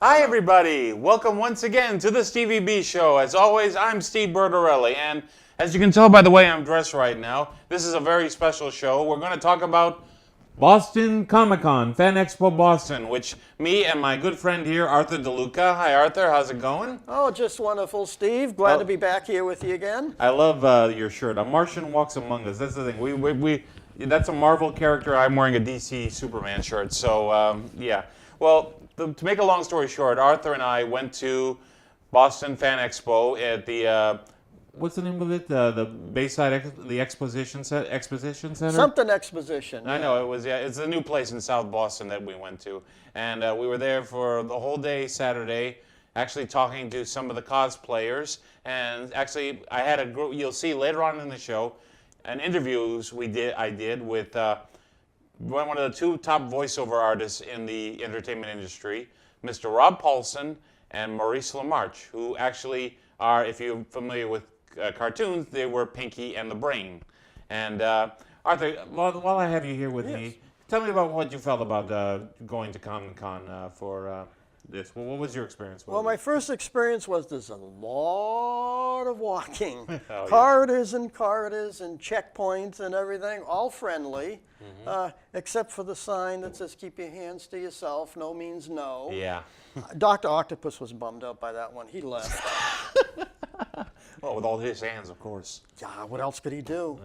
Hi everybody! Welcome once again to the StevieB show. As always, I'm Steve Bertorelli, and as you can tell by the way I'm dressed right now, this is a very special show. We're going to talk about Boston ComicCon, Fan Expo Boston, which me and my good friend here, Arthur DeLuca. Hi Arthur, how's it going? Oh, just wonderful, Steve. Glad to be back here with you again. I love your shirt. A Martian walks among us. That's the thing. That's a Marvel character. I'm wearing a DC Superman shirt. So yeah. Well, to make a long story short, Arthur and I went to Boston Fan Expo at the what's the name of it? The Bayside Exposition Center. Something Exposition. I know it was. Yeah, it's a new place in South Boston that we went to, and we were there for the whole day Saturday, actually talking to some of the cosplayers. And actually, I had a group. You'll see later on in the show, an interviews I did with one of the two top voiceover artists in the entertainment industry, Mr. Rob Paulson and Maurice LaMarche, who actually are, if you're familiar with cartoons, they were Pinky and the Brain. And Arthur, while I have you here with me, tell me about what you felt about going to ComicCon for this. Well, what was your experience? Well, my first experience was there's a lot of walking. Oh, corridors and corridors and checkpoints and everything, all friendly, except for the sign that says keep your hands to yourself, no means no. Yeah. Dr. Octopus was bummed out by that one. He left. Well, with all his hands, of course. Yeah, what else could he do?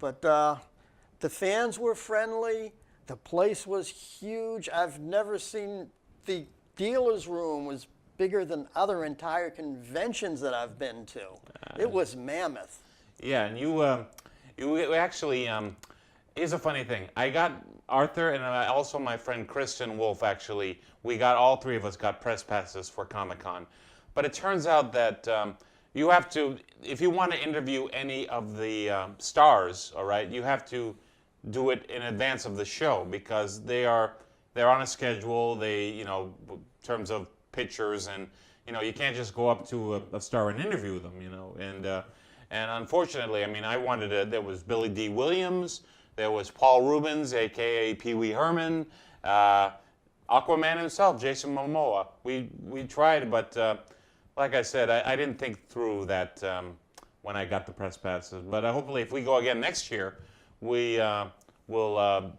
But the fans were friendly. The place was huge. I've never seen the dealer's room was bigger than other entire conventions that I've been to. It was mammoth. Yeah, and you actually, here's a funny thing. I got Arthur and also my friend Kristen Wolf, actually, all three of us got press passes for Comic-Con. But it turns out that you have to, if you want to interview any of the stars, all right, you have to do it in advance of the show because they're on a schedule. They, in terms of pictures, and you can't just go up to a star and interview them, and unfortunately, I mean, I wanted to. There was Billy D. Williams, there was Paul Rubens, aka Pee Wee Herman, Aquaman himself, Jason Momoa. We tried, but like I said, I didn't think through that when I got the press passes. But hopefully, if we go again next year, we will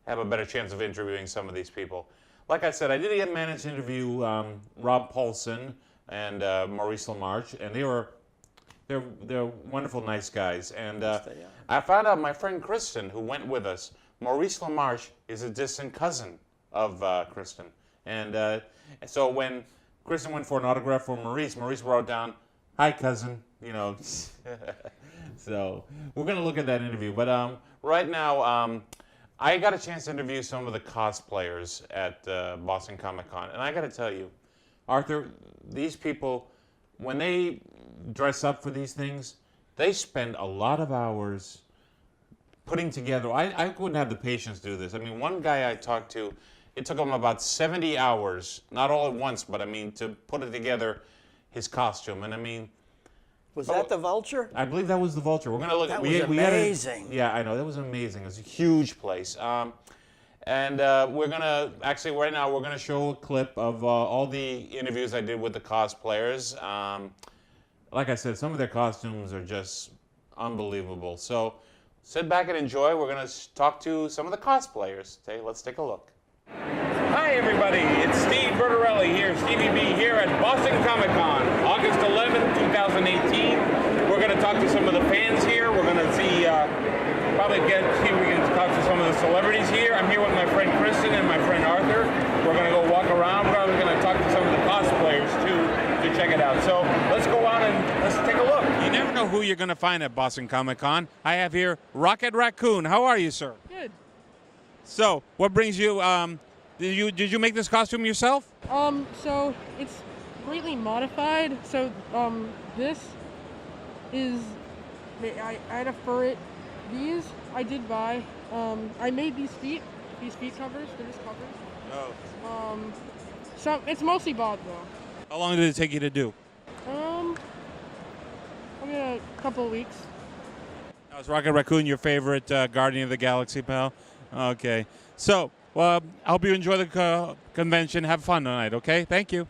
have a better chance of interviewing some of these people. Like I said, I did manage to interview Rob Paulson and Maurice LaMarche, and they're wonderful, nice guys. And I found out my friend Kristen, who went with us, Maurice LaMarche is a distant cousin of Kristen. And so when Kristen went for an autograph for Maurice wrote down, "Hi, cousin," So we're going to look at that interview. But right now, I got a chance to interview some of the cosplayers at Boston Comic-Con, and I got to tell you, Arthur, these people, when they dress up for these things, they spend a lot of hours putting together. I wouldn't have the patience to do this. I mean, one guy I talked to, it took him about 70 hours, not all at once, but I mean, to put it together, his costume. And I mean, was that the Vulture? I believe that was the Vulture. We're going to look. That was amazing. Yeah, I know. That was amazing. It was a huge place. And we're going to, actually right now, we're going to show a clip of all the interviews I did with the cosplayers. Like I said, some of their costumes are just unbelievable. So sit back and enjoy. We're going to talk to some of the cosplayers. Okay, let's take a look. Hi, everybody. It's Steve Bertorelli here, StevieB here at Boston Comic-Con, August 11, 2018. We're going to talk to some of the fans here. We're going to see, see if we can talk to some of the celebrities here. I'm here with my friend Kristen and my friend Arthur. We're going to go walk around. We're probably going to talk to some of the cosplayers, too, to check it out. So let's go on and let's take a look. You never know who you're going to find at Boston Comic-Con. I have here Rocket Raccoon. How are you, sir? Good. So, what brings you, did you make this costume yourself? So it's greatly modified. So, this is, I had to fur it. These I did buy. I made these feet covers, they're just covers. Oh. So it's mostly bought though. How long did it take you to do? I mean, a couple of weeks. Now, is Rocket Raccoon your favorite Guardian of the Galaxy, pal? Okay. So, well, I hope you enjoy the convention. Have fun tonight, okay? Thank you.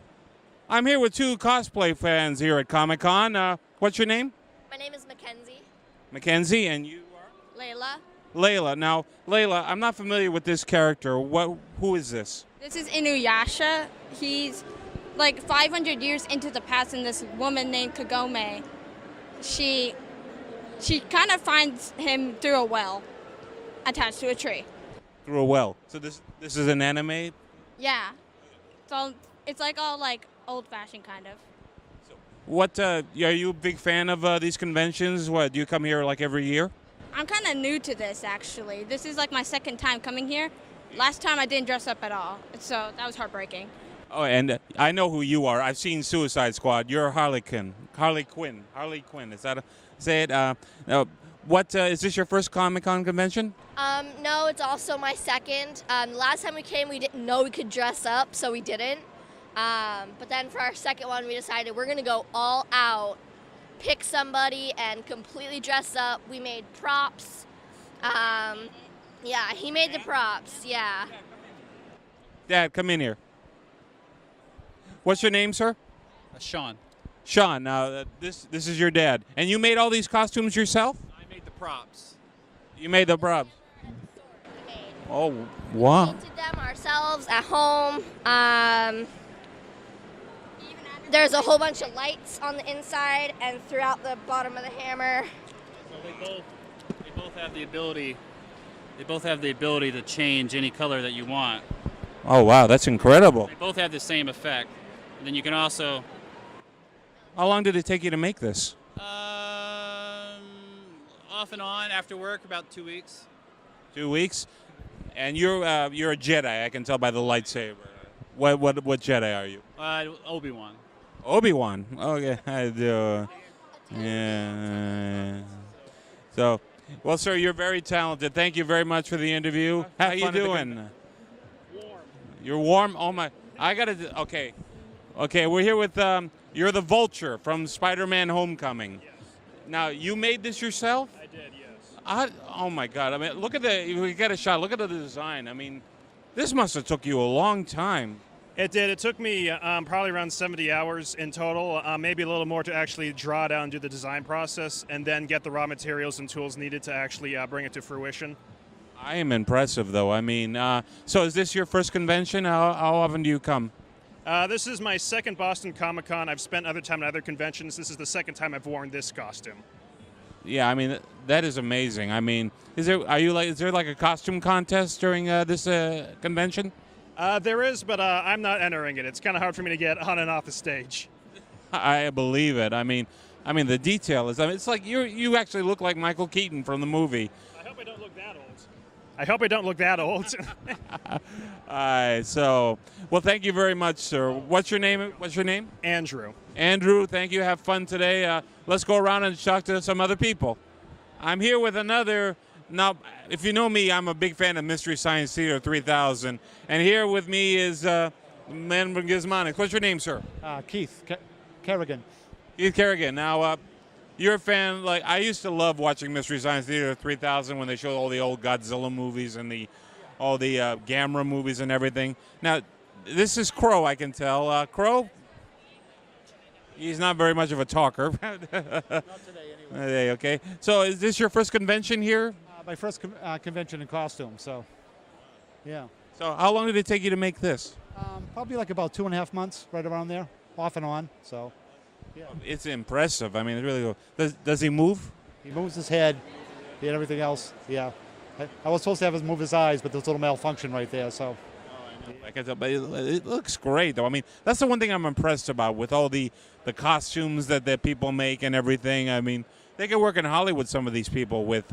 I'm here with two cosplay fans here at Comic-Con. What's your name? My name is Mackenzie. Mackenzie, and you are? Layla. Layla. Now, Layla, I'm not familiar with this character. Who is this? This is Inuyasha. He's like 500 years into the past, and this woman named Kagome, she kind of finds him through a well attached to a tree. Through a well. So this is an anime? Yeah. So it's like all like old-fashioned kind of. What, are you a big fan of these conventions? What, do you come here like every year? I'm kind of new to this, actually. This is like my second time coming here. Last time I didn't dress up at all, so that was heartbreaking. Oh, and I know who you are. I've seen Suicide Squad. You're Harley Quinn. Harley Quinn. Is that say it? What is this your first Comic-Con convention? No, it's also my second. Last time we came, we didn't know we could dress up, so we didn't. But then for our second one, we decided we're going to go all out, pick somebody, and completely dress up. We made props. Yeah, he made the props, yeah. Dad, come in here. What's your name, sir? Sean. Sean. Now, this is your dad. And you made all these costumes yourself? I made the props. You made the props. We made. Oh, wow. Painted them ourselves at home. There's a whole bunch of lights on the inside and throughout the bottom of the hammer. So they both have the ability. They both have the ability to change any color that you want. Oh, wow. That's incredible. They both have the same effect. And then you can also. How long did it take you to make this? Off and on after work, about 2 weeks. 2 weeks? And you're a Jedi, I can tell by the lightsaber. What Jedi are you? Obi-Wan. Obi-Wan. Okay, I do. Yeah. So, well, sir, you're very talented. Thank you very much for the interview. How you doing? Warm. You're warm? Oh, my. I got to, okay. Okay, we're here with, you're the Vulture from Spider-Man Homecoming. Yes. Now, you made this yourself? I did, yes. Oh, my God. I mean, look at we got a shot. Look at the design. I mean, this must have took you a long time. It did. It took me probably around 70 hours in total, maybe a little more to actually draw it out and do the design process, and then get the raw materials and tools needed to actually bring it to fruition. I am impressive, though. I mean, so is this your first convention? How often do you come? This is my second Boston Comic-Con. I've spent other time at other conventions. This is the second time I've worn this costume. Yeah, I mean, that is amazing. I mean, is there like a costume contest during this convention? There is, but I'm not entering it. It's kind of hard for me to get on and off the stage. I believe it. I mean, the detail is. I mean, it's like you actually look like Michael Keaton from the movie. I hope I don't look that old. I hope I don't look that old. All right. So, well, thank you very much, sir. What's your name? Andrew. Andrew. Thank you. Have fun today. Let's go around and talk to some other people. I'm here with another. Now, if you know me, I'm a big fan of Mystery Science Theater 3000. And here with me is man from Gizmonics. What's your name, sir? Keith Kerrigan. Keith Kerrigan. Now, you're a fan. Like, I used to love watching Mystery Science Theater 3000 when they showed all the old Godzilla movies and all the Gamera movies and everything. Now, this is Crow, I can tell. Crow? He's not very much of a talker. Not today, anyway. Okay. So is this your first convention here? My first convention in costume, so yeah. So how long did it take you to make this? Probably like about 2.5 months, right around there, off and on. So yeah. It's impressive. I mean, it really. Does he move? He moves his head, and everything else. Yeah. I was supposed to have him move his eyes, but there's a little malfunction right there. So. I can tell, but it looks great, though. I mean, that's the one thing I'm impressed about with all the costumes that people make and everything. I mean, they can work in Hollywood, some of these people, with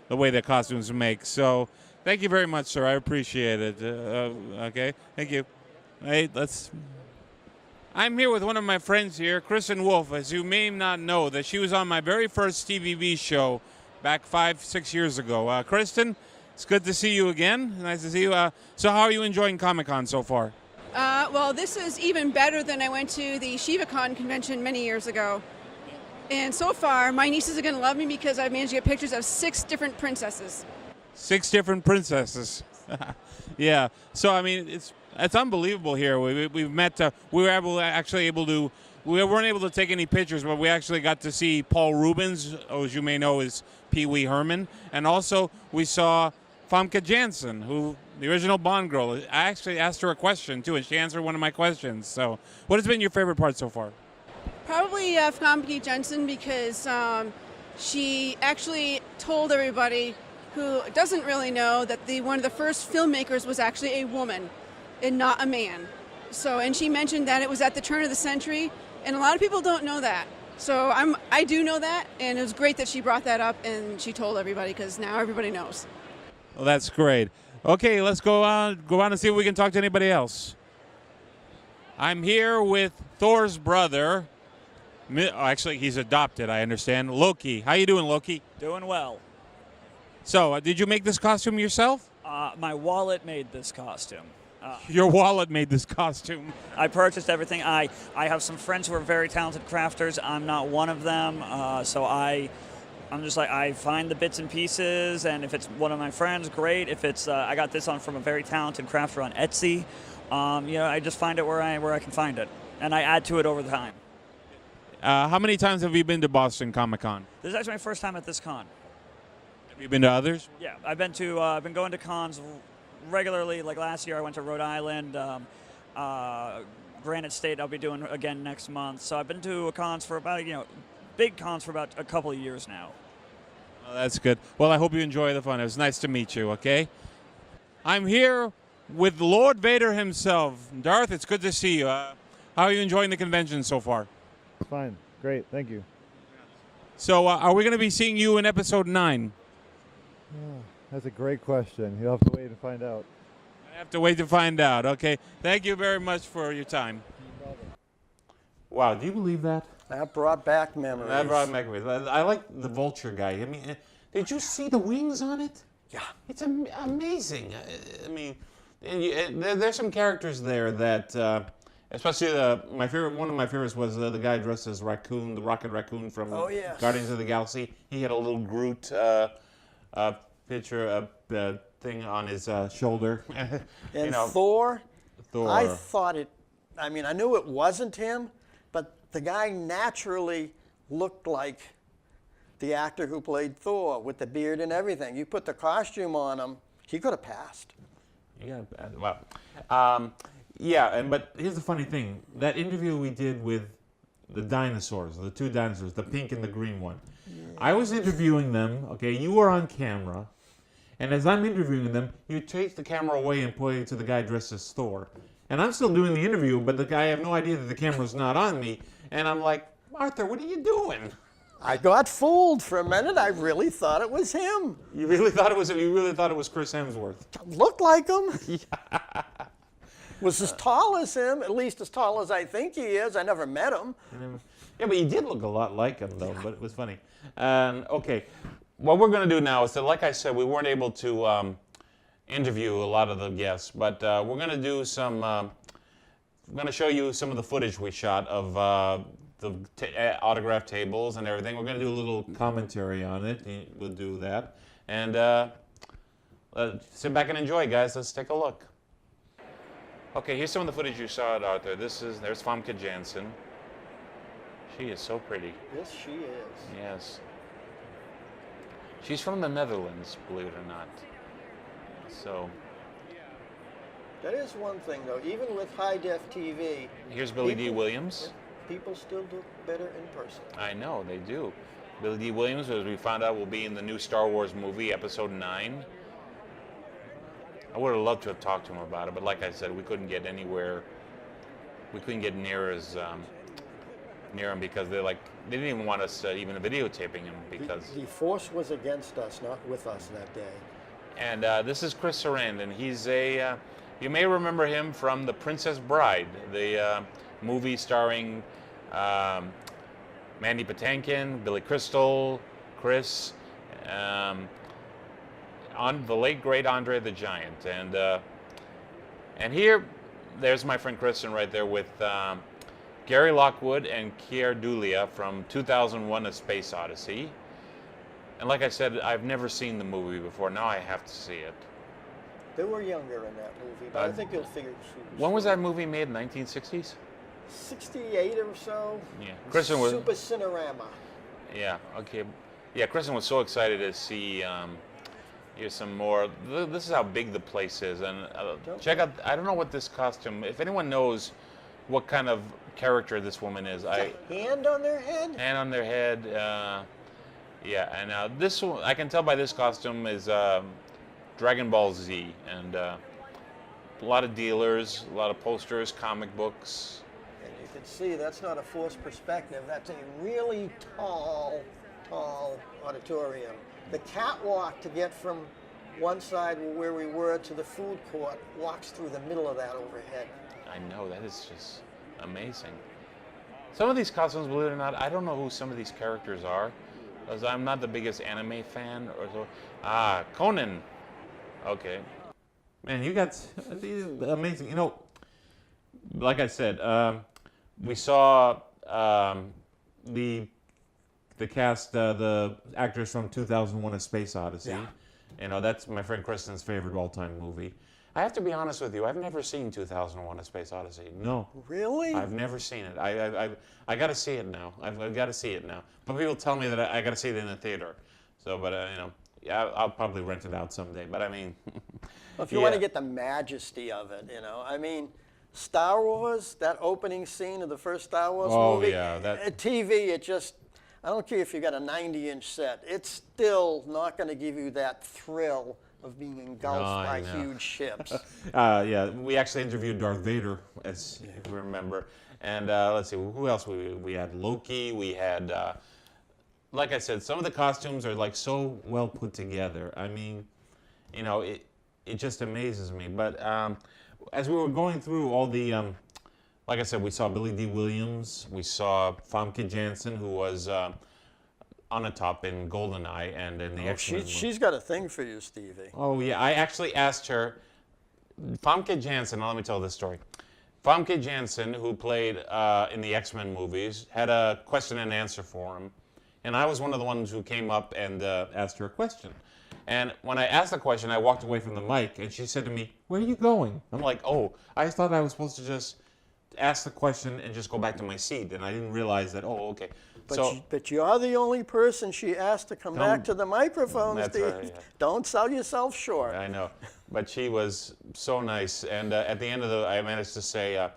the way their costumes make. So, thank you very much, sir. I appreciate it. Okay, thank you. Hey, I'm here with one of my friends here, Kristen Wolf. As you may not know, that she was on my very first StevieB show back 5-6 years ago. Kristen, it's good to see you again. Nice to see you. So how are you enjoying Comic-Con so far? Well, this is even better than I went to the StevieCon convention many years ago. And so far, my nieces are going to love me because I've managed to get pictures of 6 different princesses. 6 different princesses. Yeah. So, I mean, It's unbelievable here. We've met. We were we weren't able to take any pictures, but we actually got to see Paul Rubens, as you may know, is Pee Wee Herman, and also we saw Famke Janssen, who the original Bond girl. I actually asked her a question too, and she answered one of my questions. So, what has been your favorite part so far? Probably Famke Jensen, because she actually told everybody who doesn't really know that one of the first filmmakers was actually a woman and not a man. So, and she mentioned that it was at the turn of the century, and a lot of people don't know that. So I do know that, and it was great that she brought that up and she told everybody, because now everybody knows. Well, that's great. Okay, let's go on and see if we can talk to anybody else. I'm here with Thor's brother. Actually, he's adopted, I understand. Loki. How you doing, Loki? Doing well. So, did you make this costume yourself? My wallet made this costume. Your wallet made this costume. I purchased everything. I have some friends who are very talented crafters. I'm not one of them, so I'm just like, I find the bits and pieces, and if it's one of my friends, great. If it's I got this on from a very talented crafter on Etsy, I just find it where I can find it, and I add to it over time. How many times have you been to Boston ComicCon? This is actually my first time at this con. Have you been to others? Yeah, I've been going to cons regularly. Like last year, I went to Rhode Island, Granite State. I'll be doing again next month. So I've been to cons for about big cons for about a couple of years now. Well, that's good. Well, I hope you enjoy the fun. It was nice to meet you. Okay. I'm here with Lord Vader himself. Darth, it's good to see you. How are you enjoying the convention so far? Fine. Great. Thank you. So, are we going to be seeing you in episode 9? That's a great question. You'll have to wait and find out. I have to wait to find out. Okay. Thank you very much for your time. Wow. Do you believe that? That brought back memories. That brought back memories. I like the vulture guy. I mean, did you see the wings on it? Yeah. It's amazing. I mean, there's some characters there that... especially one of my favorites was the guy dressed as Raccoon, the Rocket Raccoon from Guardians of the Galaxy. He had a little Groot picture, thing on his shoulder. And Thor, I thought I knew it wasn't him, but the guy naturally looked like the actor who played Thor with the beard and everything. You put the costume on him, he could have passed. Yeah, wow. Yeah, but here's the funny thing. That interview we did with the dinosaurs, the 2 dinosaurs, the pink and the green one. Yeah. I was interviewing them, okay, you were on camera, and as I'm interviewing them, you take the camera away and point it to the guy dressed as Thor. And I'm still doing the interview, but the guy, I have no idea that the camera's not on me, and I'm like, Arthur, what are you doing? I got fooled for a minute. I really thought it was him. You really thought it was Chris Hemsworth? Looked like him. Yeah. Was as tall as him, at least as tall as I think he is. I never met him. Yeah, but he did look a lot like him, though, but it was funny. Okay, what we're going to do now is that, like I said, we weren't able to interview a lot of the guests, but we're going to do some, we're going to show you some of the footage we shot of the autograph tables and everything. We're going to do a little commentary on it. We'll do that. And sit back and enjoy, guys. Let's take a look. Okay, here's some of the footage you saw at Arthur. There's Famke Janssen. She is so pretty. Yes, she is. Yes. She's from the Netherlands, believe it or not. So. That is one thing, though. Even with high-def TV. Here's Billy D. Williams. People still look better in person. I know, they do. Billy D. Williams, as we found out, will be in the new Star Wars movie, Episode 9. I would have loved to have talked to him about it, but like I said, we couldn't get anywhere. We couldn't get near him because they didn't even want us even videotaping him because the force was against us, not with us that day. And this is Chris Sarandon. He's you may remember him from The Princess Bride, the movie starring Mandy Patinkin, Billy Crystal, Chris. On the late great Andre the Giant, and here, there's my friend Kristen right there with Gary Lockwood and Keir Dullea from 2001: A Space Odyssey. And like I said, I've never seen the movie before. Now I have to see it. They were younger in that movie, but I think you'll figure. When was that movie made? 1960s? 68 or so. Yeah. Kristen was. Super Cinerama. Yeah. Okay. Yeah. Kristen was so excited to see. Here's some more. This is how big the place is, and check out. I don't know what this costume. If anyone knows what kind of character this woman is, Hand on their head. hand on their head. Yeah, and this one I can tell by this costume is Dragon Ball Z, and a lot of dealers, a lot of posters, comic books. And you can see that's not a forced perspective. That's a really tall auditorium. The catwalk to get from one side where we were to the food court walks through the middle of that overhead. I know, that is just amazing. Some of these costumes, believe it or not, I don't know who some of these characters are, because I'm not the biggest anime fan or so. Ah, Conan. Okay. Man, you got these amazing. You know, like I said, we saw the cast, the actors from 2001: A Space Odyssey. Yeah. You know, that's my friend Kristen's favorite all-time movie. I have to be honest with you, I've never seen 2001: A Space Odyssey. No. Really? I've never seen it. I got to see it now. I've got to see it now. But people tell me that I got to see it in the theater. So, but you know, yeah, I'll probably rent it out someday. But I mean, well, if you want to get the majesty of it, you know, I mean, Star Wars, that opening scene of the first Star Wars movie. Yeah, that TV, it just. I don't care if you got a 90-inch set. It's still not going to give you that thrill of being engulfed by huge ships. Yeah, we actually interviewed Darth Vader, as you remember. And let's see, who else? We had Loki. We had, like I said, some of the costumes are like so well put together. I mean, you know, it just amazes me. But as we were going through all the, like I said, we saw Billy D. Williams. We saw Famke Janssen, who was Onatopp in GoldenEye and in the X-Men. She's got a thing for you, Stevie. Oh, yeah. I actually asked her, Famke Janssen, now let me tell this story. Famke Janssen, who played in the X-Men movies, had a question and answer for him. And I was one of the ones who came up and asked her a question. And when I asked the question, I walked away from the mic, and she said to me, "Where are you going?" I'm like, "Oh, I thought I was supposed to just ask the question and just go back to my seat." And I didn't realize that, oh, okay. But you're the only person she asked to come back to the microphone, That's Steve. right, yeah. Don't sell yourself short. I know. But she was so nice. And at the end of I managed to say,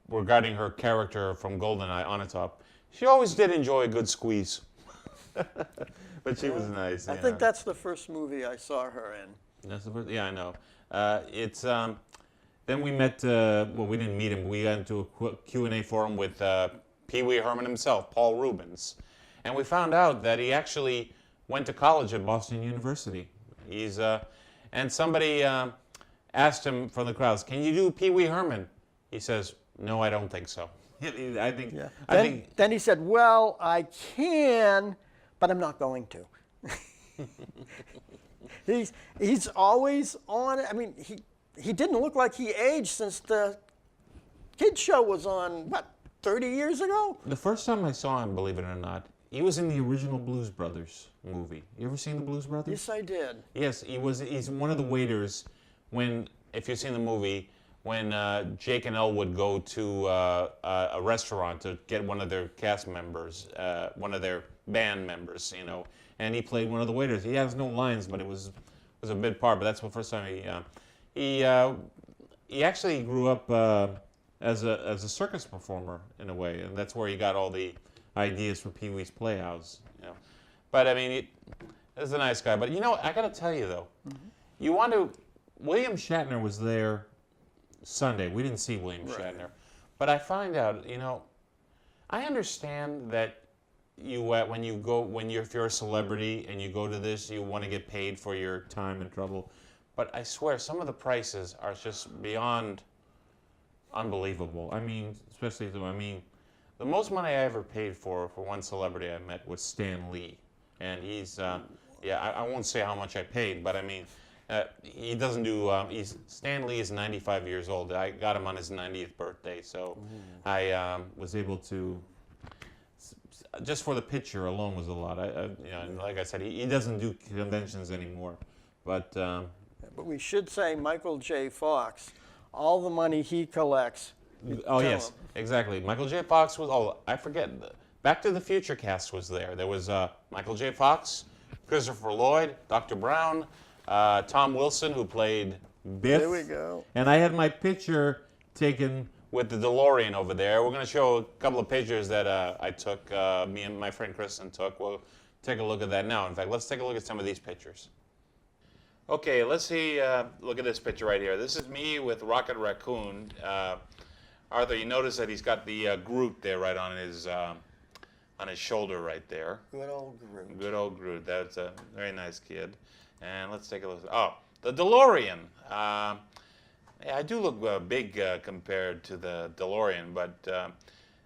regarding her character from GoldenEye, Onatopp, she always did enjoy a good squeeze. But she was nice. I think that's the first movie I saw her in. That's the first, yeah, I know. It's then we met. Well, we didn't meet him. We got into a Q&A forum with Pee Wee Herman himself, Paul Rubens, and we found out that he actually went to college at Boston University. He's and somebody asked him from the crowds, "Can you do Pee Wee Herman?" He says, "No, I don't think so." I think. Yeah. Then he said, "Well, I can, but I'm not going to." He's always on. I mean, he didn't look like he aged since the kids show was on, what, 30 years ago? The first time I saw him, believe it or not, he was in the original Blues Brothers movie. You ever seen the Blues Brothers? Yes, I did. Yes, he's one of the waiters when, if you've seen the movie, when Jake and Elwood go to a restaurant to get one of their cast members, one of their band members, you know, and he played one of the waiters. He has no lines, but it was a big part. But that's the first time he actually grew up as a circus performer in a way, and that's where he got all the ideas for Pee Wee's Playhouse. You know, but I mean, he's a nice guy. But you know, I got to tell you though, you want to. William Shatner was there Sunday. We didn't see William Shatner, but I find out, you know, I understand that if you're a celebrity and you go to this, you want to get paid for your time and trouble. But I swear, some of the prices are just beyond unbelievable. I mean, especially, the most money I ever paid for one celebrity I met was Stan Lee. And he's, I won't say how much I paid, but I mean, he doesn't do, Stan Lee is 95 years old. I got him on his 90th birthday, so I was able to, just for the picture alone was a lot. You know, like I said, he doesn't do conventions anymore, but But we should say Michael J. Fox, all the money he collects. Oh, yes, exactly. Michael J. Fox was, oh, I forget, Back to the Future cast was there. There was Michael J. Fox, Christopher Lloyd, Dr. Brown, Tom Wilson, who played Biff. There we go. And I had my picture taken with the DeLorean over there. We're going to show a couple of pictures that I took, me and my friend Kristen took. We'll take a look at that now. In fact, let's take a look at some of these pictures. Okay, let's see, look at this picture right here. This is me with Rocket Raccoon. Arthur, you notice that he's got the Groot there right on his shoulder right there. Good old Groot. Good old Groot. That's a very nice kid. And let's take a look. Oh, the DeLorean. Yeah, I do look big compared to the DeLorean, but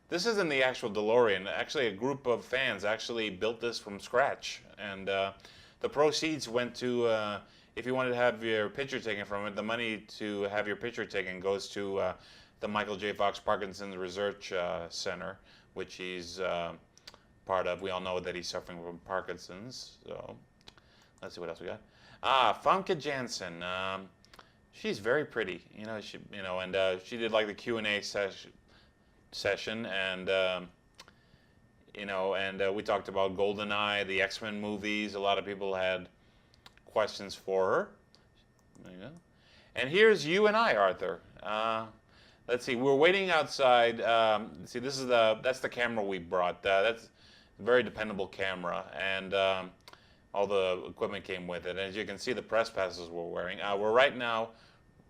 this isn't the actual DeLorean. Actually, a group of fans actually built this from scratch. And the proceeds went to, if you wanted to have your picture taken from it, the money to have your picture taken goes to the Michael J. Fox Parkinson's Research Center, which he's part of. We all know that he's suffering from Parkinson's. So let's see what else we got. Famke Janssen. She's very pretty. And she did like the Q&A session, and we talked about GoldenEye, the X-Men movies. A lot of people had questions for her. There you go. And here's you and I, Arthur. Let's see. We're waiting outside. See, that's the camera we brought. That's a very dependable camera, and all the equipment came with it. And as you can see, the press passes we're wearing.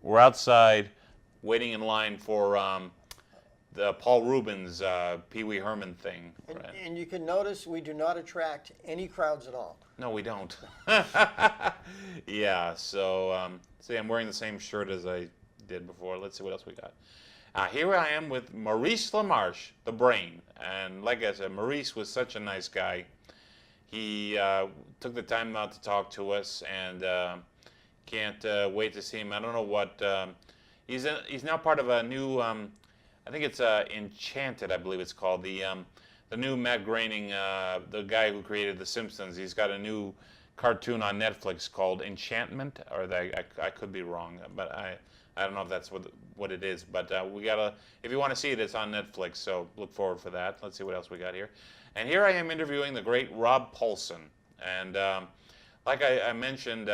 We're outside, waiting in line for the Paul Rubens Pee Wee Herman thing. And you can notice we do not attract any crowds at all. No, we don't. Yeah, so see, I'm wearing the same shirt as I did before. Let's see what else we got. Here I am with Maurice LaMarche, the brain. And like I said, Maurice was such a nice guy. He took the time out to talk to us, and can't wait to see him. I don't know what, he's now part of a new, I think it's Enchanted, I believe it's called. The new Matt Groening, the guy who created The Simpsons, he's got a new cartoon on Netflix called Enchantment, or I could be wrong, but I don't know if that's what it is. But if you want to see it, it's on Netflix, so look forward for that. Let's see what else we got here. And here I am interviewing the great Rob Paulsen. And like I mentioned,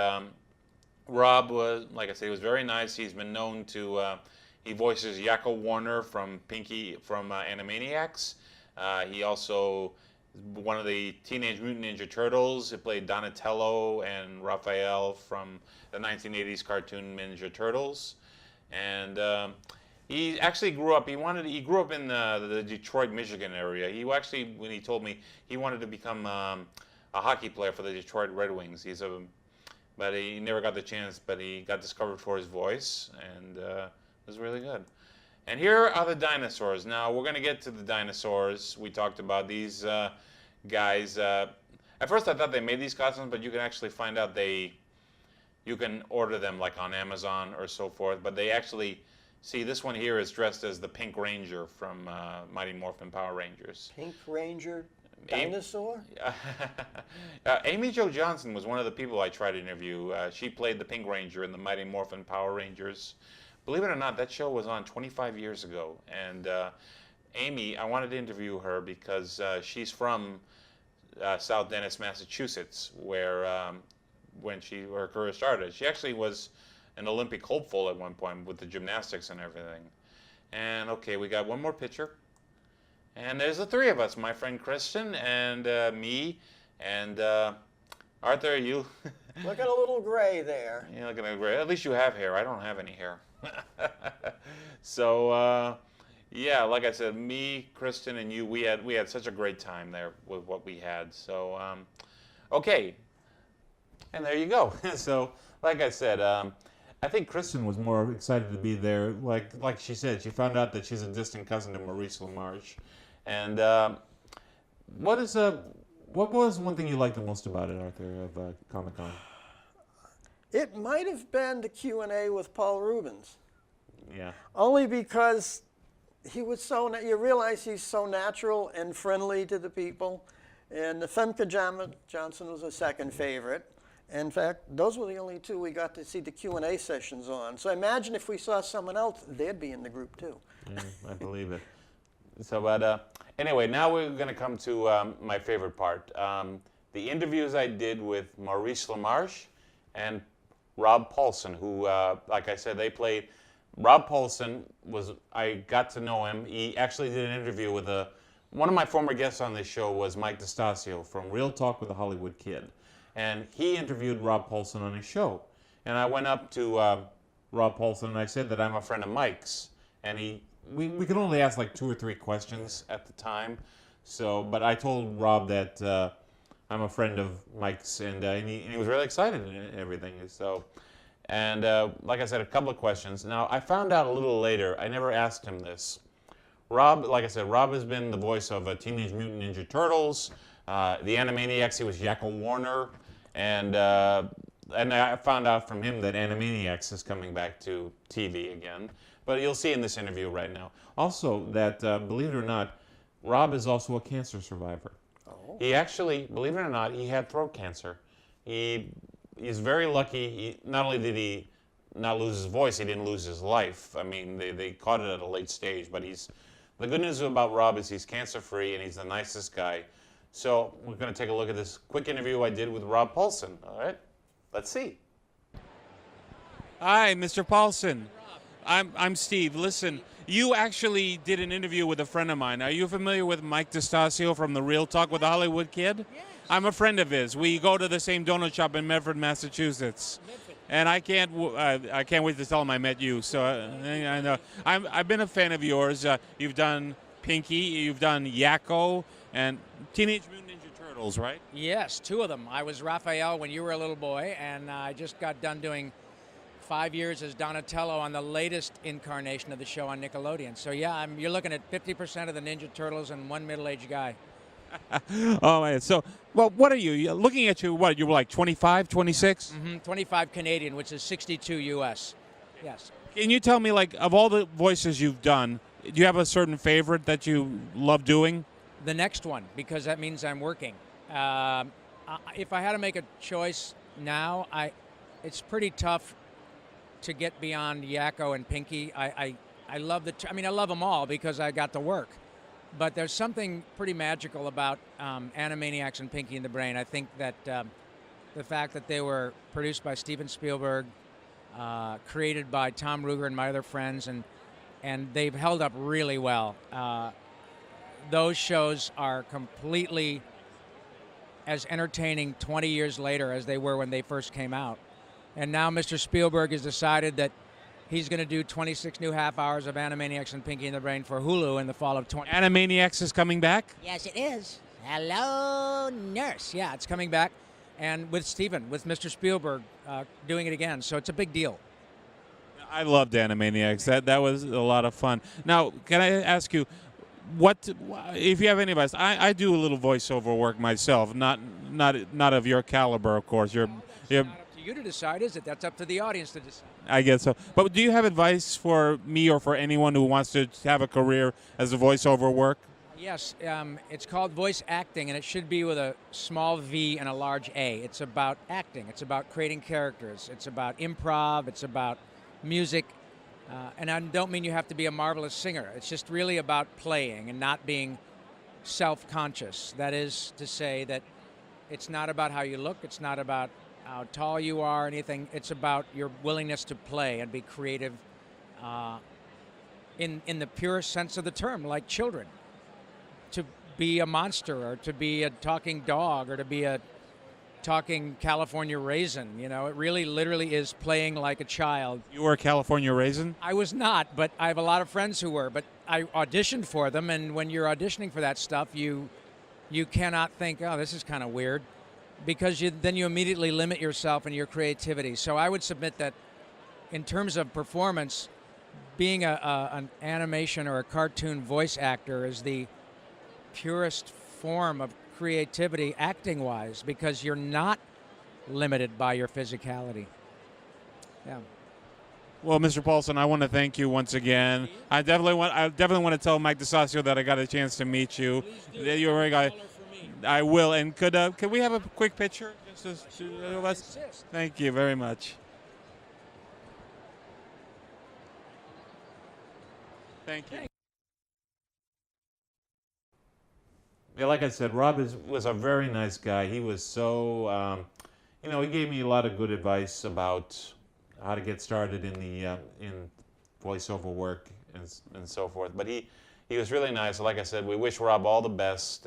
Rob was, like I said, he was very nice. He's been known to, he voices Yakko Warner from Pinky from Animaniacs. He also is one of the Teenage Mutant Ninja Turtles. He played Donatello and Raphael from the 1980s cartoon Ninja Turtles. And he actually grew up, he grew up in the Detroit, Michigan area. He actually, when he told me, he wanted to become a hockey player for the Detroit Red Wings. But he never got the chance, but he got discovered for his voice, and it was really good. And here are the dinosaurs. Now, we're going to get to the dinosaurs. We talked about these guys. At first, I thought they made these costumes, but you can actually find out you can order them like on Amazon or so forth. But they actually, see, this one here is dressed as the Pink Ranger from Mighty Morphin Power Rangers. Pink Ranger? Dinosaur? Amy Jo Johnson was one of the people I tried to interview. She played the Pink Ranger in the Mighty Morphin Power Rangers. Believe it or not, that show was on 25 years ago. And Amy, I wanted to interview her because she's from South Dennis, Massachusetts, where her career started. She actually was an Olympic hopeful at one point with the gymnastics and everything. And okay, we got one more picture. And there's the three of us, my friend Kristen and me, and Arthur, you. Looking a little gray there. You're looking a little gray. At least you have hair. I don't have any hair. So, yeah, like I said, me, Kristen, and you, we had such a great time there with what we had. So, okay. And there you go. So, like I said, I think Kristen was more excited to be there. Like she said, she found out that she's a distant cousin to Maurice LaMarche. And what was one thing you liked the most about it, Arthur, of ComicCon? It might have been the Q&A with Paul Rubens. Yeah. Only because he was you realize he's so natural and friendly to the people. And the Famke Johnson was a second favorite. In fact, those were the only two we got to see the Q&A sessions on. So imagine if we saw someone else, they'd be in the group too. I believe it. So, but anyway, now we're going to come to my favorite part. The interviews I did with Maurice LaMarche and Rob Paulsen, who, like I said, they played. Rob Paulsen I got to know him. He actually did an interview with one of my former guests on this show was Mike DeStasio from Real Talk with the Hollywood Kid. And he interviewed Rob Paulsen on his show. And I went up to Rob Paulsen and I said that I'm a friend of Mike's. And we could only ask like 2 or 3 questions at the time. So, but I told Rob that I'm a friend of Mike's, and he was really excited and everything. So, and like I said, a couple of questions. Now, I found out a little later, I never asked him this. Rob, like I said, Rob has been the voice of Teenage Mutant Ninja Turtles, the Animaniacs. He was Yakko Warner, and I found out from him that Animaniacs is coming back to TV again. But you'll see in this interview right now. Also, that believe it or not, Rob is also a cancer survivor. Oh. He actually, believe it or not, he had throat cancer. He's very lucky. Not only did he not lose his voice, he didn't lose his life. I mean, they caught it at a late stage. But the good news about Rob is he's cancer-free and he's the nicest guy. So we're going to take a look at this quick interview I did with Rob Paulsen. All right, let's see. Hi, Mr. Paulsen. I'm Steve. Listen, you actually did an interview with a friend of mine. Are you familiar with Mike DeStasio from the Real Talk with the Hollywood Kid? Yes. I'm a friend of his. We go to the same donut shop in Medford, Massachusetts. And I can't wait to tell him I met you. So I know I've been a fan of yours. You've done Pinky, you've done Yakko, and Teenage Mutant Ninja Turtles, right? Yes, 2 of them. I was Raphael when you were a little boy, and I just got done doing 5 years as Donatello on the latest incarnation of the show on Nickelodeon. So yeah, you're looking at 50% of the Ninja Turtles and one middle-aged guy. Oh man! So, well, what are you? Looking at you, what you were like 25, 26? 25 Canadian, which is 62 U.S. Yes. Can you tell me, like, of all the voices you've done, do you have a certain favorite that you love doing? The next one, because that means I'm working. If I had to make a choice now, it's pretty tough to get beyond Yakko and Pinky. I love I love them all because I got to work. But there's something pretty magical about Animaniacs and Pinky and the Brain. I think that the fact that they were produced by Steven Spielberg, created by Tom Ruegger and my other friends, and they've held up really well. Those shows are completely as entertaining 20 years later as they were when they first came out. And now Mr. Spielberg has decided that he's going to do 26 new half hours of Animaniacs and Pinky and the Brain for Hulu in the fall of 20. Animaniacs is coming back? Yes, it is. Hello, nurse. Yeah, it's coming back. And with Mr. Spielberg doing it again. So it's a big deal. I loved Animaniacs. That was a lot of fun. Now, can I ask you, if you have any advice? I do a little voiceover work myself, not of your caliber, of course. You're you to decide, is it? That's up to the audience to decide. I guess so. But do you have advice for me or for anyone who wants to have a career as a voiceover work? Yes. It's called voice acting, and it should be with a small V and a large A. It's about acting. It's about creating characters. It's about improv. It's about music. And I don't mean you have to be a marvelous singer. It's just really about playing and not being self-conscious. That is to say that it's not about how you look. It's not about how tall you are, anything. It's about your willingness to play and be creative in the purest sense of the term, like children. To be a monster or to be a talking dog or to be a talking California raisin. It really literally is playing like a child. You were a California raisin? I was not, but I have a lot of friends who were. But I auditioned for them, and when you're auditioning for that stuff, you cannot think, oh, this is kind of weird. Because then you immediately limit yourself and your creativity. So I would submit that in terms of performance, being an animation or a cartoon voice actor is the purest form of creativity acting-wise, because you're not limited by your physicality. Yeah. Well, Mr. Paulsen, I want to thank you once again. I definitely want to tell Mike DeStasio that I got a chance to meet you. You're a guy. I will. And could we have a quick picture? Just of us? Thank you very much. Thank you. Yeah, like I said, Rob was a very nice guy. He was so, he gave me a lot of good advice about how to get started in the in voiceover work and so forth. But he was really nice. Like I said, we wish Rob all the best.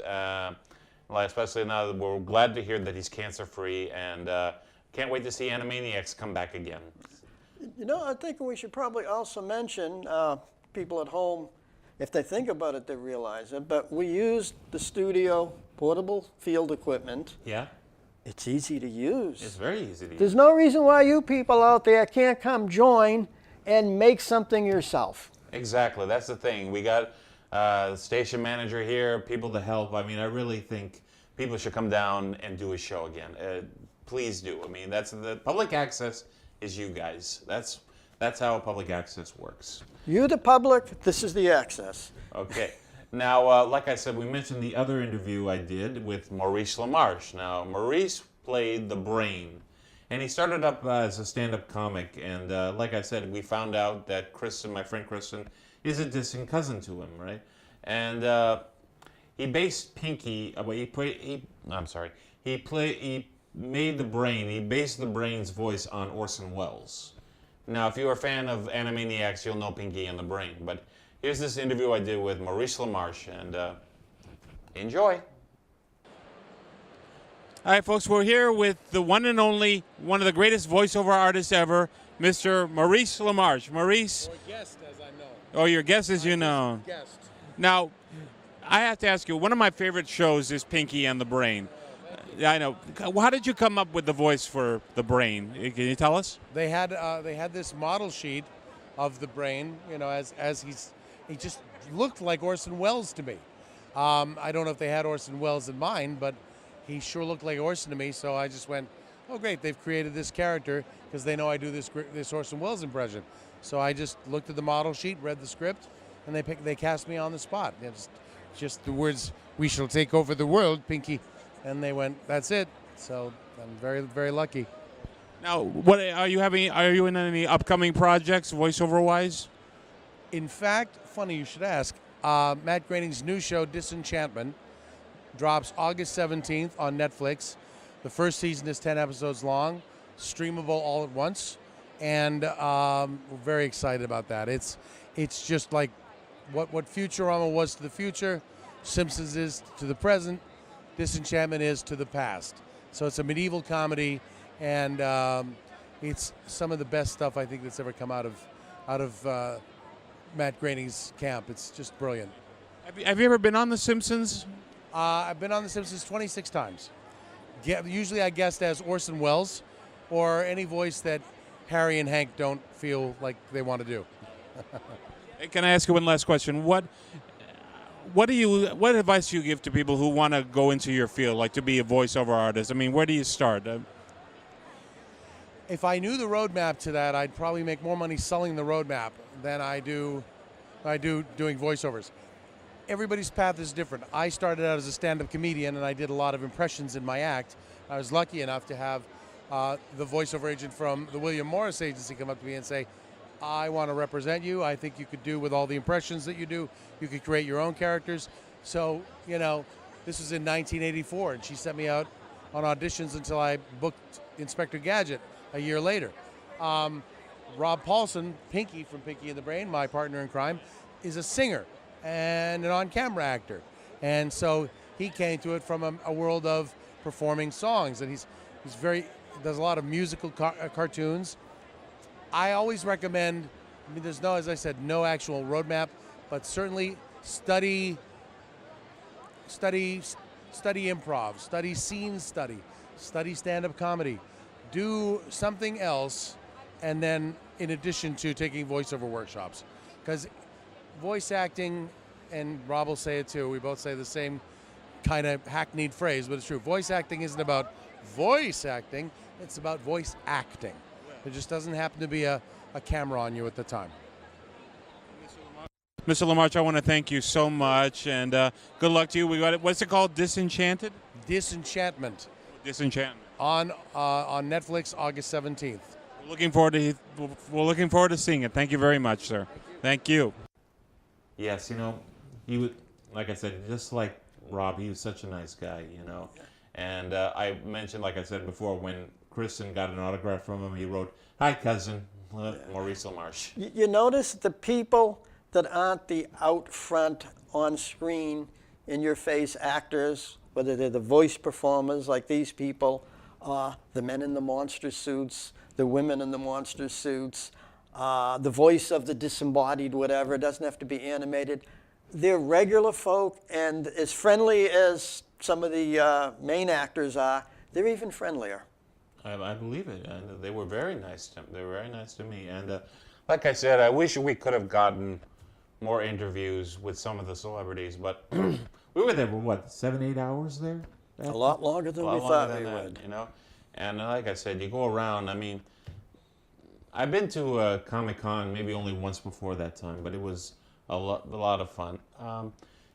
Especially now that we're glad to hear that he's cancer-free, and can't wait to see Animaniacs come back again. I think we should probably also mention, people at home, if they think about it, they realize it, but we used the studio portable field equipment. Yeah. It's easy to use. It's very easy to use. There's no reason why you people out there can't come join and make something yourself. Exactly. That's the thing. We got the station manager here, people to help. I mean, I really think people should come down and do a show again. Please do. I mean, that's the public access is you guys. That's how public access works. You, the public, this is the access. Okay. Now, like I said, we mentioned the other interview I did with Maurice LaMarche. Now, Maurice played the Brain, and he started up as a stand-up comic. And like I said, we found out that Kristen, my friend Kristen, is a distant cousin to him, right? And he based Pinky. He made the Brain. He based the Brain's voice on Orson Welles. Now, if you're a fan of Animaniacs, you'll know Pinky and the Brain. But here's this interview I did with Maurice LaMarche, and enjoy. All right, folks, we're here with the one and only, one of the greatest voiceover artists ever, Mr. Maurice LaMarche. Maurice. Or guest, as I know. Oh, your guest, as you know. Guest. Now, I have to ask you, one of my favorite shows is Pinky and the Brain. I know. How did you come up with the voice for the Brain? Can you tell us? They had this model sheet of the Brain, as he just looked like Orson Welles to me. I don't know if they had Orson Welles in mind, but he sure looked like Orson to me. So I just went, oh great, they've created this character because they know I do this Orson Welles impression. So I just looked at the model sheet, read the script, and they cast me on the spot. It's just the words, "We shall take over the world, Pinky." And they went, that's it. So I'm very, very lucky. Now, what are you having? Are you in any upcoming projects, voiceover-wise? In fact, funny you should ask. Matt Groening's new show, Disenchantment, drops August 17th on Netflix. The first season is 10 episodes long, streamable all at once, and we're very excited about that. It's just like what Futurama was to the future, Simpsons is to the present, Disenchantment is to the past. So it's a medieval comedy, and it's some of the best stuff I think that's ever come out of Matt Groening's camp. It's just brilliant. Have you ever been on The Simpsons? I've been on The Simpsons 26 times. Usually I guest as Orson Welles or any voice that Harry and Hank don't feel like they want to do. Can I ask you one last question? What advice do you give to people who want to go into your field, like to be a voiceover artist? I mean, where do you start? If I knew the roadmap to that, I'd probably make more money selling the roadmap than I do doing voiceovers. Everybody's path is different. I started out as a stand-up comedian, and I did a lot of impressions in my act. I was lucky enough to have the voiceover agent from the William Morris Agency come up to me and say, I want to represent you. I think you could do with all the impressions that you do. You could create your own characters. So, this was in 1984, and she sent me out on auditions until I booked Inspector Gadget a year later. Rob Paulson, Pinky from Pinky and the Brain, my partner in crime, is a singer and an on-camera actor. And so he came to it from a world of performing songs, and he's does a lot of musical cartoons. I always recommend, there's no, as I said, no actual roadmap, but certainly study improv, study scene study stand-up comedy, do something else, and then in addition to taking voiceover workshops. Because voice acting, and Rob will say it too, we both say the same kind of hackneyed phrase, but it's true. Voice acting isn't about voice acting, it's about voice acting. There just doesn't happen to be a camera on you at the time. Mr. LaMarche, I want to thank you so much, and good luck to you. We got it. What's it called? Disenchanted? Disenchantment. Disenchantment. On Netflix, August 17th. We're looking forward to seeing it. Thank you very much, sir. Thank you. Yes, you know, he was, like I said, just like Rob, he was such a nice guy, you know. And I mentioned, like I said before, when Kristen got an autograph from him, he wrote, "Hi, cousin, Maurice LaMarche." You notice the people that aren't the out front, on screen, in your face actors, whether they're the voice performers like these people, the men in the monster suits, the women in the monster suits, the voice of the disembodied whatever, it doesn't have to be animated. They're regular folk, and as friendly as some of the main actors are, they're even friendlier. I believe it, and they were very nice to me. And like I said, I wish we could have gotten more interviews with some of the celebrities, but we were there for what, 7-8 hours there? A lot longer than we thought we would. You know, and like I said, you go around. I mean, I've been to ComicCon maybe only once before that time, but it was a lot of fun.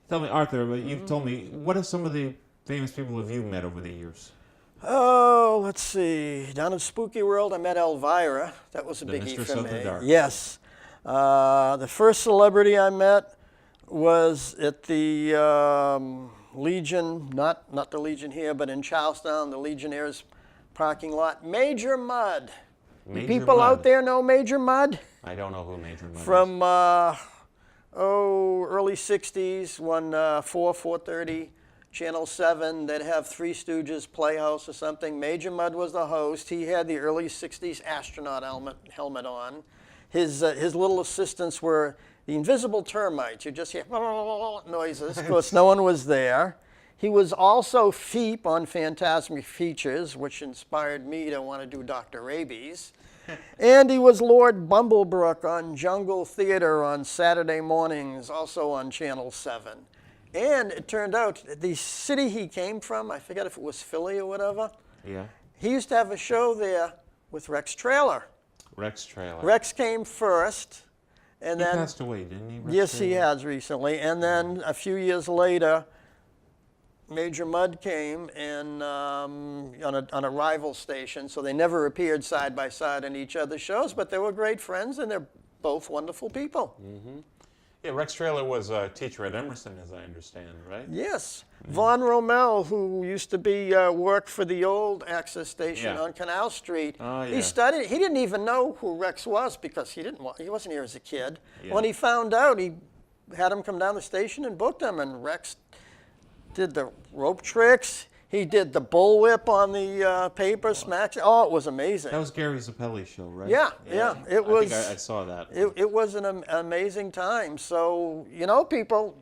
Tell me, Arthur, you've told me, what are some of the famous people have you met over the years? Oh, let's see. Down in Spooky World, I met Elvira. That was a biggie Mistress for of me. the Dark. Yes. The first celebrity I met was at the Legion, not the Legion here, but in Charlestown, the Legionnaires parking lot. Major Mudd. People out there know Major Mudd? I don't know who Major Mudd is. From early 60s, won 4:30. Channel 7, they'd have Three Stooges Playhouse or something. Major Mudd was the host. He had the early 60s astronaut helmet on. His little assistants were the invisible termites. You just hear noises. Of course, no one was there. He was also Feep on Phantasmic Features, which inspired me to want to do Dr. Rabies. And he was Lord Bumblebrook on Jungle Theater on Saturday mornings, also on Channel 7. And it turned out the city he came from, I forget if it was Philly or whatever. Yeah. He used to have a show there with Rex Trailer. Rex Trailer. Rex came first, and then he passed away, didn't he? Rex yes, Trailer? he has recently. And then a few years later, Major Mudd came and on a rival station, so they never appeared side by side in each other's shows, but they were great friends, and they're both wonderful people. Mm-hmm. Yeah, Rex Trailer was a teacher at Emerson, as I understand, right? Yes. Von Rommel, who used to be work for the old access station on Canal Street, he studied. He didn't even know who Rex was because he wasn't here as a kid. Yeah. When he found out, he had him come down the station and booked him, and Rex did the rope tricks. He did the bullwhip on the paper, smacks. Oh, it was amazing. That was Gary Zappelli's show, right? Yeah. It was. I think I saw that. It was an amazing time. So, you know, people,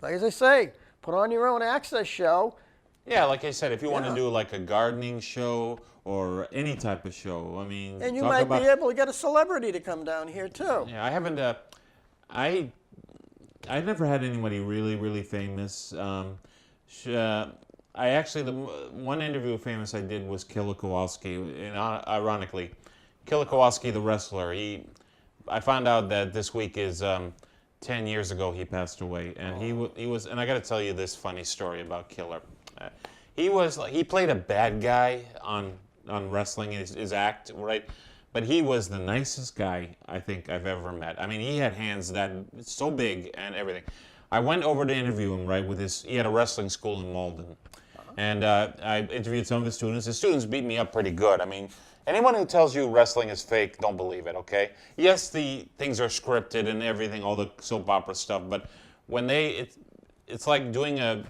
like as I say, put on your own access show. Yeah, like I said, if you want to do like a gardening show or any type of show, I mean, and you might be able to get a celebrity to come down here too. Yeah, I haven't. I never had anybody really famous. I actually, the one interview famous I did was Killer Kowalski, and ironically, Killer Kowalski, the wrestler. I found out that this week is 10 years ago he passed away, and he was. And I got to tell you this funny story about Killer. He played a bad guy on wrestling, his act, right? But he was the nicest guy I think I've ever met. I mean, he had hands that so big and everything. I went over to interview him, right, he had a wrestling school in Malden. And I interviewed some of his students. His students beat me up pretty good. I mean, anyone who tells you wrestling is fake, don't believe it, okay? Yes, the things are scripted and everything, all the soap opera stuff, but when it's like doing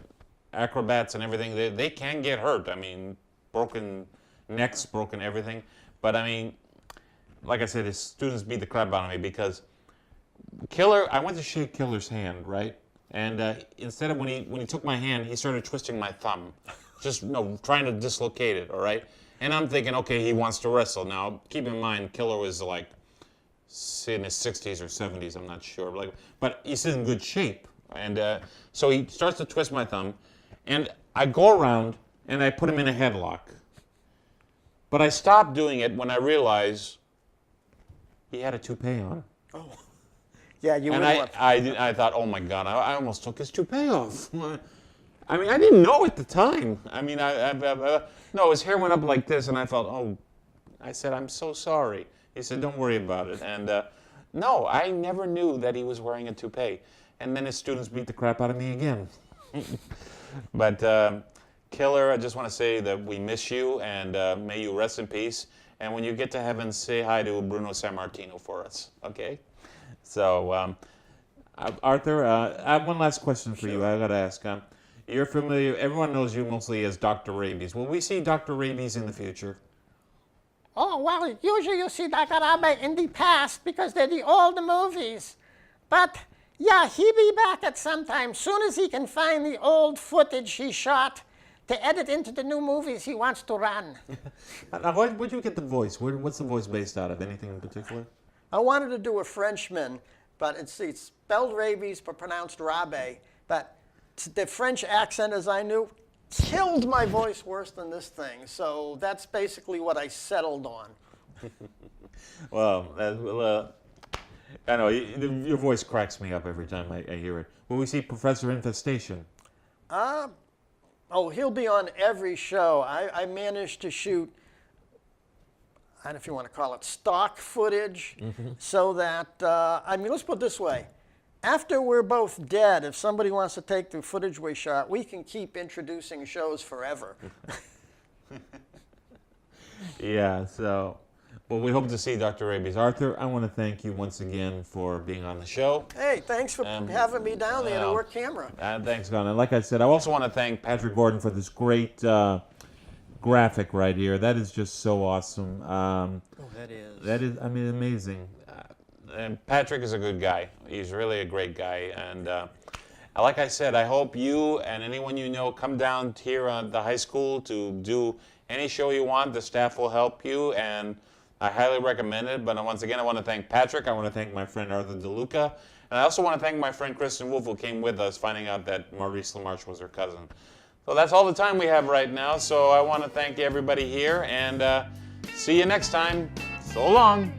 acrobats and everything, they can get hurt. I mean, broken necks, broken everything. But I mean, like I said, his students beat the crap out of me because I went to shake Killer's hand, right? And instead of when he took my hand, he started twisting my thumb, just trying to dislocate it. All right, and I'm thinking, okay, he wants to wrestle. Now, keep in mind, Killer was like in his 60s or 70s, I'm not sure, but he's in good shape. And so he starts to twist my thumb, and I go around and I put him in a headlock. But I stopped doing it when I realized he had a toupee on. Oh. Yeah, you And would want. I thought, oh my God, I almost took his toupee off. I mean, I didn't know at the time. I mean, no, his hair went up like this, and I felt, oh, I said, I'm so sorry. He said, don't worry about it. And no, I never knew that he was wearing a toupee. And then his students beat the crap out of me again. But Killer, I just want to say that we miss you, and may you rest in peace. And when you get to heaven, say hi to Bruno Sammartino for us, okay? So, Arthur, I have one last question for you. I got to ask. You're familiar, everyone knows you mostly as Dr. Rabies. Will we see Dr. Rabies in the future? Oh, well, usually you see Dr. Abe in the past because they're the old movies. But, yeah, he'll be back at some time. Soon as he can find the old footage he shot to edit into the new movies he wants to run. Now, where'd you get the voice? What's the voice based out of? Anything in particular? I wanted to do a Frenchman, but it's spelled rabies but pronounced rabe. But the French accent, as I knew, killed my voice worse than this thing. So that's basically what I settled on. Well, I know, your voice cracks me up every time I hear it. Will we see Professor Infestation? Oh, he'll be on every show. I managed to shoot, I don't know if you want to call it stock footage, so that, I mean, let's put it this way. After we're both dead, if somebody wants to take the footage we shot, we can keep introducing shows forever. Yeah, so, well, we hope to see Dr. Rabies. Arthur, I want to thank you once again for being on the show. Hey, thanks for having me down there to work camera. Thanks, Don. And like I said, I also want to thank Patrick Gordon for this great graphic right here. That is just so awesome. That is, I mean, amazing. And Patrick is a good guy. He's really a great guy. And like I said, I hope you and anyone you know come down here at the high school to do any show you want. The staff will help you, and I highly recommend it. But once again, I want to thank Patrick. I want to thank my friend Arthur DeLuca. And I also want to thank my friend Kristen Wolf, who came with us, finding out that Maurice LaMarche was her cousin. So that's all the time we have right now. So I want to thank everybody here, and see you next time. So long.